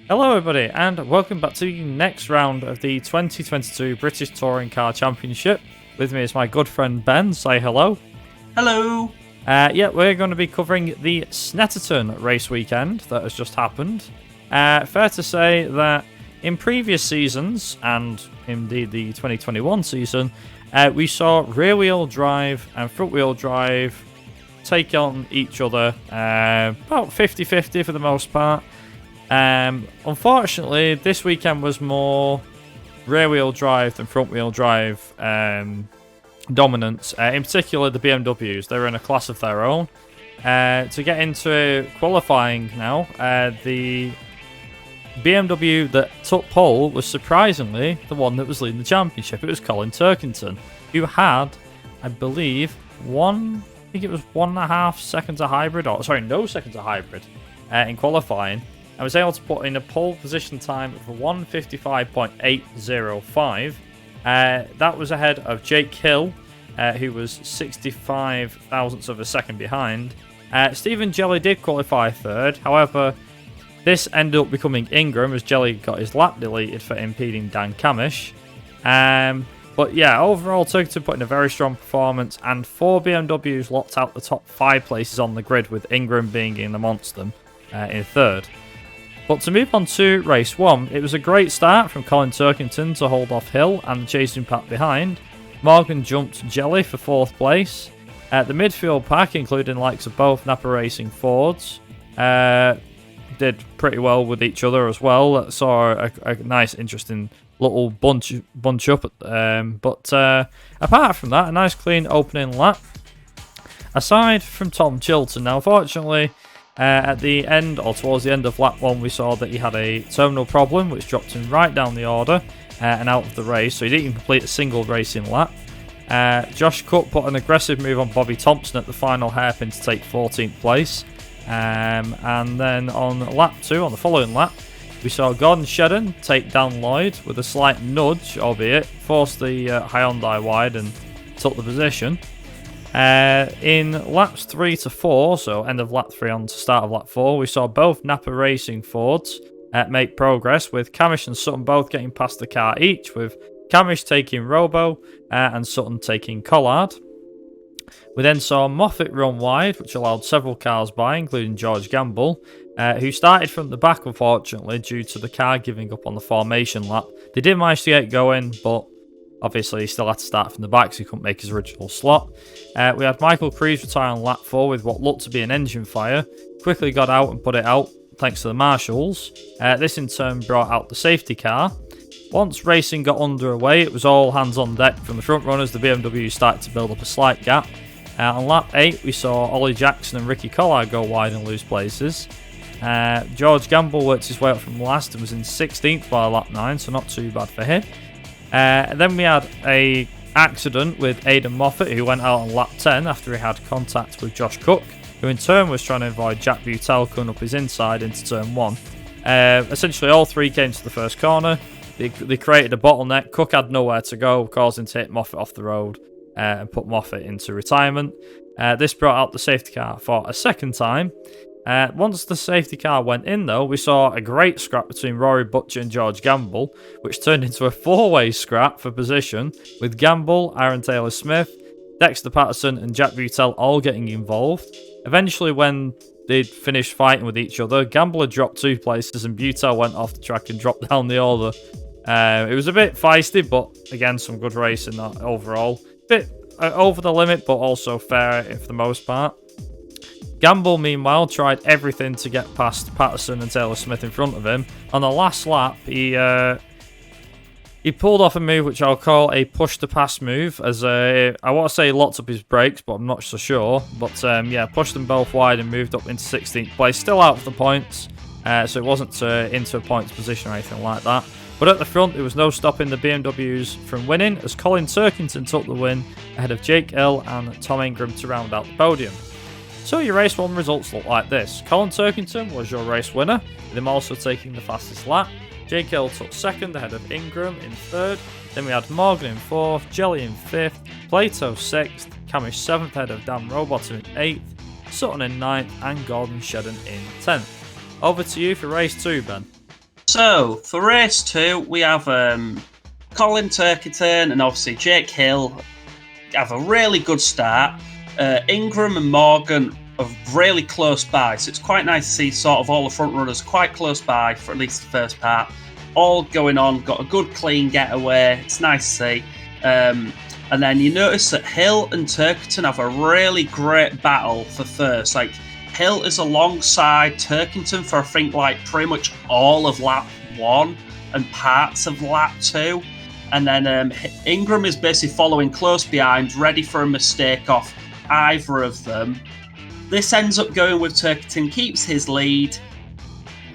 Hello everybody and welcome back to the next round of the 2022 British Touring Car Championship. With me is my good friend Ben. Say hello. Hello. We're going to be covering the Snetterton race weekend that has just happened. Fair to say that in previous seasons, and indeed the 2021 season, we saw rear-wheel drive and front-wheel drive take on each other about 50-50 for the most part. Unfortunately, this weekend was more rear-wheel drive than front-wheel drive dominance. In particular, the BMWs. They're in a class of their own. To get into qualifying now, the BMW that took pole was surprisingly the one that was leading the championship. It was Colin Turkington, who had, I believe, 1.5 seconds of hybrid, no seconds of hybrid in qualifying. I was able to put in a pole position time of 1:55.805. That was ahead of Jake Hill, who was 65 thousandths of a second behind. Stephen Jelly did qualify third. However, this ended up becoming Ingram as Jelly got his lap deleted for impeding Dan Camish. But yeah, overall, Turkington put in a very strong performance, and 4 BMWs locked out the top 5 places on the grid, with Ingram being in amongst them in third. But to move on to race 1, it was a great start from Colin Turkington to hold off Hill and the chasing pack behind. Morgan jumped Jelly for 4th place. The midfield pack, including the likes of both Napa Racing Fords, did pretty well with each other as well. Saw a nice, interesting little bunch up. But apart from that, a nice clean opening lap. Aside from Tom Chilton, now unfortunately, at the end, or towards the end of lap 1, we saw that he had a terminal problem, which dropped him right down the order and out of the race, so he didn't even complete a single racing lap. Josh Cook put an aggressive move on Bobby Thompson at the final hairpin to take 14th place. And then on lap 2, on the following lap, we saw Gordon Shedden take Dan Lloyd with a slight nudge, albeit, forced the Hyundai wide and took the position. In laps 3 to 4, so end of lap 3 on to start of lap 4, we saw both Napa Racing Fords make progress, with Camish and Sutton both getting past the car each, with Camish taking Robo and Sutton taking Collard. We then saw Moffat run wide, which allowed several cars by, including George Gamble, who started from the back, unfortunately, due to the car giving up on the formation lap. They did manage to get going, but obviously, he still had to start from the back, so he couldn't make his original slot. We had Michael Crees retire on lap 4 with what looked to be an engine fire. Quickly got out and put it out, thanks to the marshals. This in turn brought out the safety car. Once racing got underway, it was all hands on deck from the front runners. The BMW started to build up a slight gap. On lap 8, we saw Ollie Jackson and Ricky Collard go wide and lose places. George Gamble worked his way up from last and was in 16th by lap 9, so not too bad for him. Then we had a accident with Aidan Moffat, who went out on lap 10 after he had contact with Josh Cook, who in turn was trying to avoid Jack Butel coming up his inside into turn 1. Essentially, all 3 came to the first corner. They created a bottleneck. Cook had nowhere to go, causing to hit Moffat off the road and put Moffat into retirement. This brought out the safety car for a second time. Once the safety car went in, though, we saw a great scrap between Rory Butcher and George Gamble, which turned into a 4-way scrap for position, with Gamble, Aaron Taylor-Smith, Dexter Patterson and Jack Butel all getting involved. Eventually, when they'd finished fighting with each other, Gamble had dropped 2 places and Butel went off the track and dropped down the order. It was a bit feisty, but again, some good racing overall. Bit over the limit, but also fair for the most part. Gamble, meanwhile, tried everything to get past Patterson and Taylor-Smith in front of him. On the last lap, he pulled off a move which I'll call a push-to-pass move, as I want to say he locked up his brakes, but I'm not so sure. But pushed them both wide and moved up into 16th place, still out of the points, so it wasn't into a points position or anything like that. But at the front, there was no stopping the BMWs from winning, as Colin Turkington took the win ahead of Jake Hill and Tom Ingram to round out the podium. So your race 1 results look like this. Colin Turkington was your race winner, with him also taking the fastest lap. Jake Hill took 2nd ahead of Ingram in 3rd. Then we had Morgan in 4th, Jelly in 5th, Plato 6th, Camish 7th ahead of Dan Robottom in 8th, Sutton in 9th and Gordon Shedden in 10th. Over to you for race 2, Ben. So, for race 2, we have Colin Turkington and obviously Jake Hill have a really good start. Ingram and Morgan are really close by, so it's quite nice to see sort of all the front runners quite close by for at least the first part. All going on, got a good clean getaway. It's nice to see. And then you notice that Hill and Turkington have a really great battle for first. Like, Hill is alongside Turkington for I think like pretty much all of lap 1 and parts of lap 2. And then Ingram is basically following close behind, ready for a mistake off either of them. This ends up going with Turkington, keeps his lead.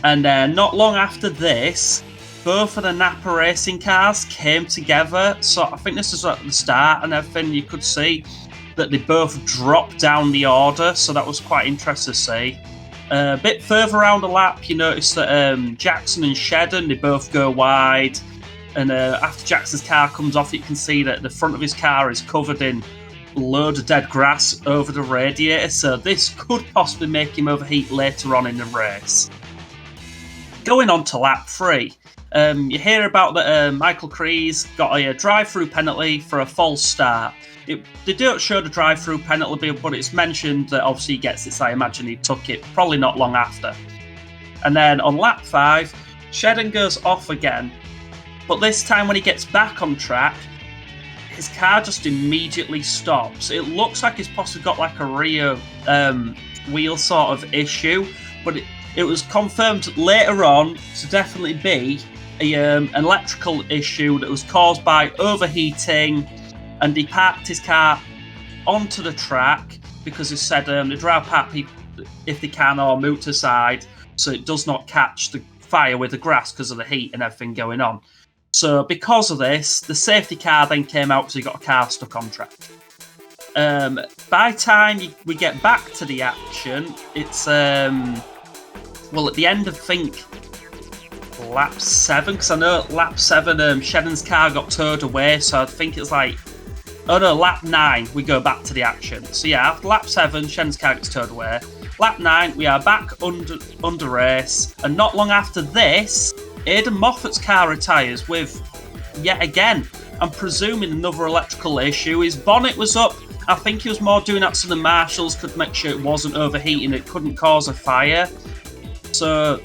And not long after this, both of the Napa racing cars came together. So I think this is at the start and everything. You could see that they both dropped down the order. So that was quite interesting to see. A bit further around the lap, you notice that Jackson and Shedden, they both go wide. And after Jackson's car comes off, you can see that the front of his car is covered in a load of dead grass over the radiator. So this could possibly make him overheat later on in the race. Going on to lap 3. You hear about that Michael Crees got a drive-through penalty for a false start. They don't show the drive-through penalty, but it's mentioned that obviously he gets it, so I imagine he took it probably not long after. And then on lap 5, Shedden goes off again, but this time when he gets back on track, his car just immediately stops. It looks like he's possibly got like a rear wheel sort of issue, but it was confirmed later on to definitely be an electrical issue that was caused by overheating, and he parked his car onto the track because he said the driver park if they can or move to the side so it does not catch the fire with the grass because of the heat and everything going on. So because of this, the safety car then came out, so he got a car stuck on track. By the time we get back to the action, it's at the end of, I think, lap 7, because I know lap 7 Shedden's car got towed away, so I think it's like, oh no, lap 9 we go back to the action. So yeah, after lap 7 Shedden's car gets towed away. Lap 9 we are back under race, and not long after this, Aidan Moffat's car retires with, yet again, I'm presuming another electrical issue. His bonnet was up. I think he was more doing that so the marshals could make sure it wasn't overheating, it couldn't cause a fire. So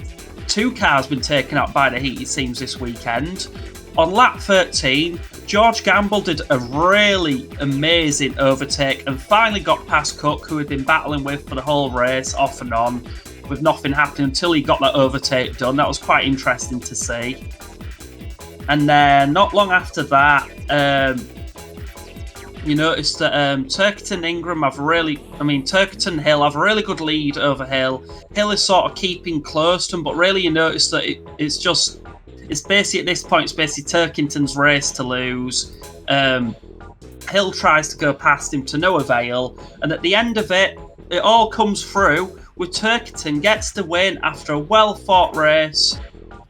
2 cars been taken out by the heat, it seems, this weekend. On lap 13, George Gamble did a really amazing overtake and finally got past Cook, who had been battling with for the whole race, off and on, with nothing happening until he got that overtake done. That was quite interesting to see. And then not long after that, you notice that Turkington Ingram Turkington and Hill have a really good lead over Hill. Hill is sort of keeping close to him, but really you notice that it's basically at this point, it's basically Turkington's race to lose. Hill tries to go past him to no avail, and at the end of it, it all comes through with Turkington gets the win after a well-fought race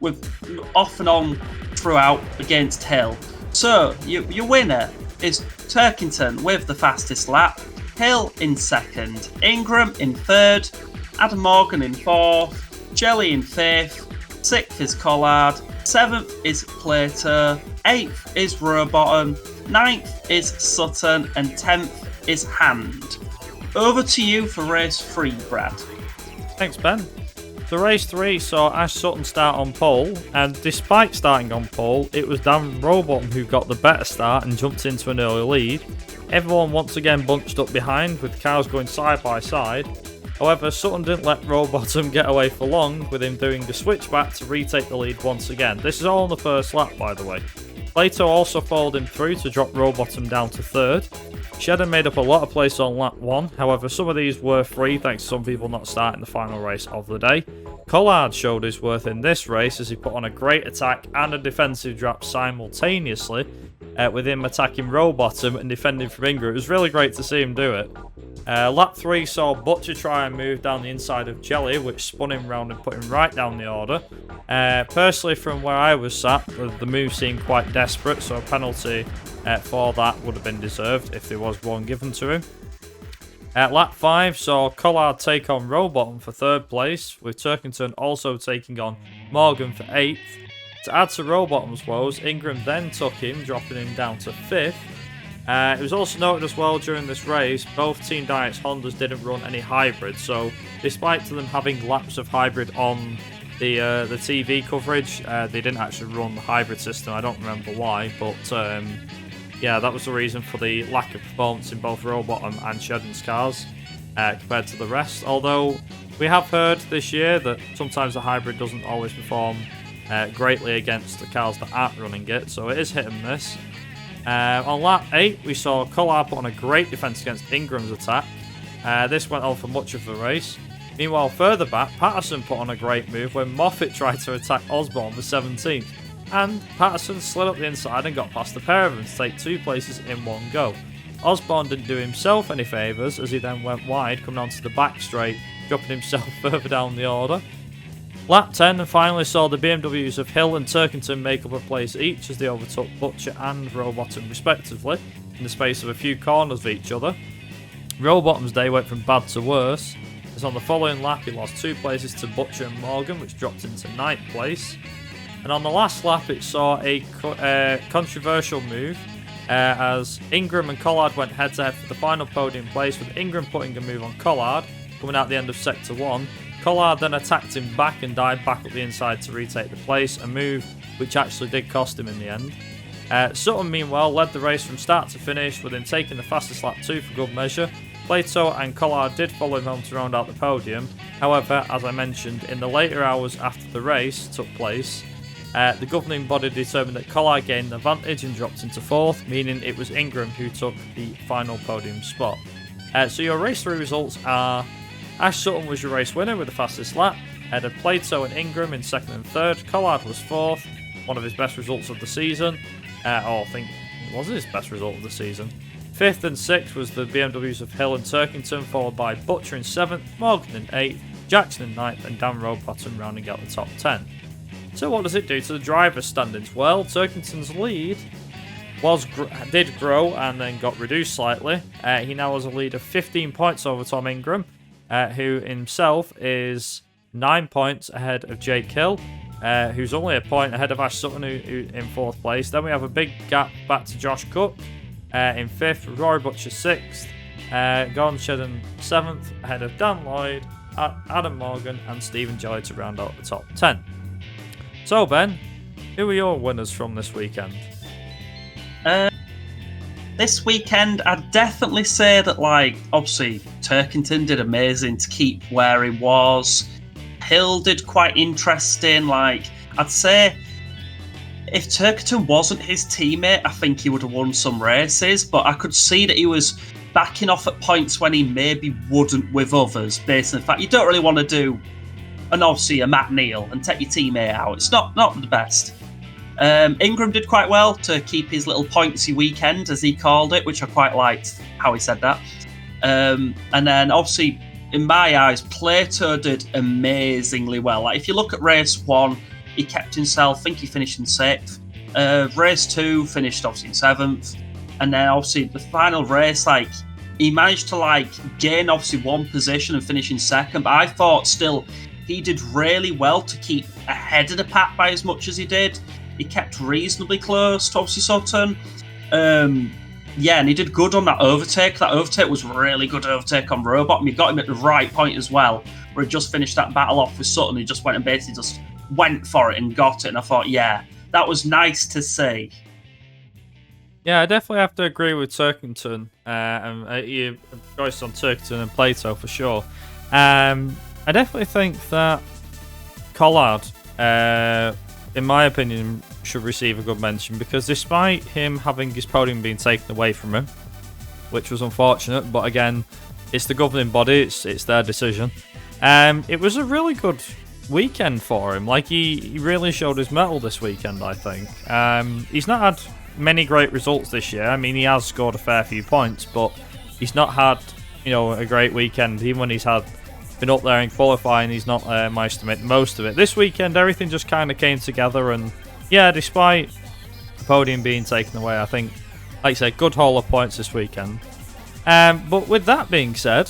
with off and on throughout against Hill. So your winner is Turkington with the fastest lap, Hill in second, Ingram in third, Adam Morgan in fourth, Jelly in fifth, sixth is Collard, seventh is Plato, eighth is Rowbottom, ninth is Sutton, and 10th is Hand. Over to you for race 3, Brad. Thanks, Ben. The race 3 saw Ash Sutton start on pole, and despite starting on pole, it was Dan Rowbottom who got the better start and jumped into an early lead. Everyone once again bunched up behind, with cars going side by side. However, Sutton didn't let Rowbottom get away for long, with him doing a switchback to retake the lead once again. This is all on the first lap, by the way. Plato also followed him through to drop Rowbottom down to third. Shedden made up a lot of places on lap 1, however some of these were free thanks to some people not starting the final race of the day. Collard showed his worth in this race as he put on a great attack and a defensive drop simultaneously, with him attacking Rowbottom and defending from Ingram. It was really great to see him do it. Lap 3 saw Butcher try and move down the inside of Jelly, which spun him round and put him right down the order. Personally, from where I was sat, the move seemed quite desperate, so a penalty for that would have been deserved if there was one given to him. Lap 5 saw Collard take on Rowbottom for 3rd place, with Turkington also taking on Morgan for 8th. To add to Rowbottom's woes, Ingram then took him, dropping him down to 5th. It was also noted as well during this race, both Team Diet's Hondas didn't run any hybrid, so despite them having laps of hybrid on the TV coverage, they didn't actually run the hybrid system. I don't remember why, but yeah, that was the reason for the lack of performance in both Rowbottom and Shedden's cars compared to the rest. Although we have heard this year that sometimes the hybrid doesn't always perform greatly against the cars that aren't running it, so it is hit and miss. On lap 8, we saw Collard put on a great defence against Ingram's attack. This went on for much of the race. Meanwhile, further back, Patterson put on a great move when Moffat tried to attack Osborne for 17th. And Patterson slid up the inside and got past the pair of them to take 2 places in one go. Osborne didn't do himself any favours as he then went wide, coming onto the back straight, dropping himself further down the order. Lap 10 finally saw the BMWs of Hill and Turkington make up a place each as they overtook Butcher and Rowbottom respectively in the space of a few corners of each other. Rowbottom's day went from bad to worse, as on the following lap he lost 2 places to Butcher and Morgan, which dropped into 9th place. And on the last lap it saw a controversial move as Ingram and Collard went head to head for the final podium place, with Ingram putting a move on Collard coming out the end of sector 1. Collard then attacked him back and dived back up the inside to retake the place, a move which actually did cost him in the end. Sutton meanwhile led the race from start to finish, with him taking the fastest lap 2 for good measure. Plato and Collard did follow him home to round out the podium. However, as I mentioned, in the later hours after the race took place, the governing body determined that Collard gained the advantage and dropped into 4th, meaning it was Ingram who took the final podium spot. So your race 3 results are: Ash Sutton was your race winner with the fastest lap, ahead of Plato and Ingram in 2nd and 3rd. Collard was 4th, one of his best results of the season. I think it was his best result of the season. 5th and 6th was the BMWs of Hill and Turkington, followed by Butcher in 7th, Morgan in 8th, Jackson in 9th, and Dan Rowbottom rounding out the top 10. So what does it do to the drivers' standings? Well, Turkington's lead did grow and then got reduced slightly. He now has a lead of 15 points over Tom Ingram, who himself is 9 points ahead of Jake Hill, who's only a point ahead of Ash Sutton, who in 4th place. Then we have a big gap back to Josh Cook in 5th, Rory Butcher 6th, Gordon Shedden 7th, ahead of Dan Lloyd, Adam Morgan, and Stephen Jelly to round out the top 10. So Ben, who are your winners from this weekend? This weekend, I'd definitely say that, obviously, Turkington did amazing to keep where he was. Hill did quite interesting. I'd say if Turkington wasn't his teammate, I think he would have won some races, but I could see that he was backing off at points when he maybe wouldn't with others, based on the fact you don't really want to do, and obviously, a Matt Neal and take your teammate out. It's not the best. Ingram did quite well to keep his little pointsy weekend, as he called it, which I quite liked how he said that. And then, obviously, in my eyes, Plato did amazingly well. If you look at race 1, he kept himself, I think he finished in 6th. Race 2 finished, obviously, in 7th. And then, obviously, the final race, he managed to, gain, obviously, 1 position and finish in 2nd. But I thought, still, he did really well to keep ahead of the pack by as much as he did. He kept reasonably close to obviously Sutton. And he did good on that overtake. That overtake was really good overtake on Rowbottom. He got him at the right point as well, where he just finished that battle off with Sutton. He just went and basically just went for it and got it. And I thought, that was nice to see. Yeah, I definitely have to agree with Turkington. You choice on Turkington and Plato for sure. I definitely think that Collard, in my opinion, should receive a good mention, because despite him having his podium being taken away from him, which was unfortunate, but again, it's the governing body, it's their decision. It was a really good weekend for him. He really showed his mettle this weekend, I think. He's not had many great results this year. I mean, he has scored a fair few points, but he's not had, a great weekend. Even when he's been up there in qualifying, he's not managed to make the most of it. This weekend, everything just kind of came together, and despite the podium being taken away, I think, like I said, good haul of points this weekend. But with that being said,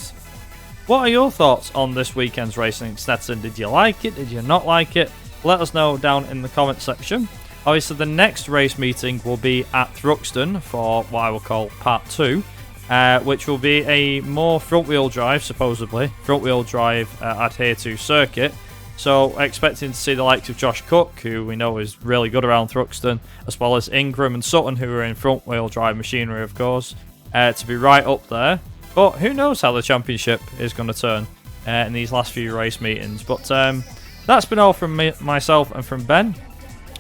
what are your thoughts on this weekend's racing in Snetterton? Did you like it? Did you not like it? Let us know down in the comment section. Obviously, the next race meeting will be at Thruxton for what I will call part 2, which will be a more front-wheel drive, supposedly, front-wheel drive adhere to circuit. So, expecting to see the likes of Josh Cook, who we know is really good around Thruxton, as well as Ingram and Sutton, who are in front-wheel drive machinery, of course, to be right up there. But who knows how the championship is going to turn in these last few race meetings. But that's been all from myself and from Ben.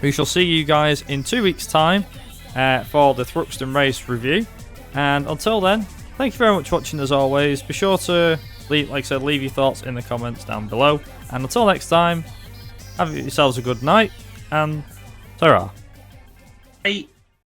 We shall see you guys in 2 weeks' time for the Thruxton race review. And until then, thank you very much for watching as always. Be sure to, leave your thoughts in the comments down below. And until next time, have yourselves a good night, and ta-ra. Bye.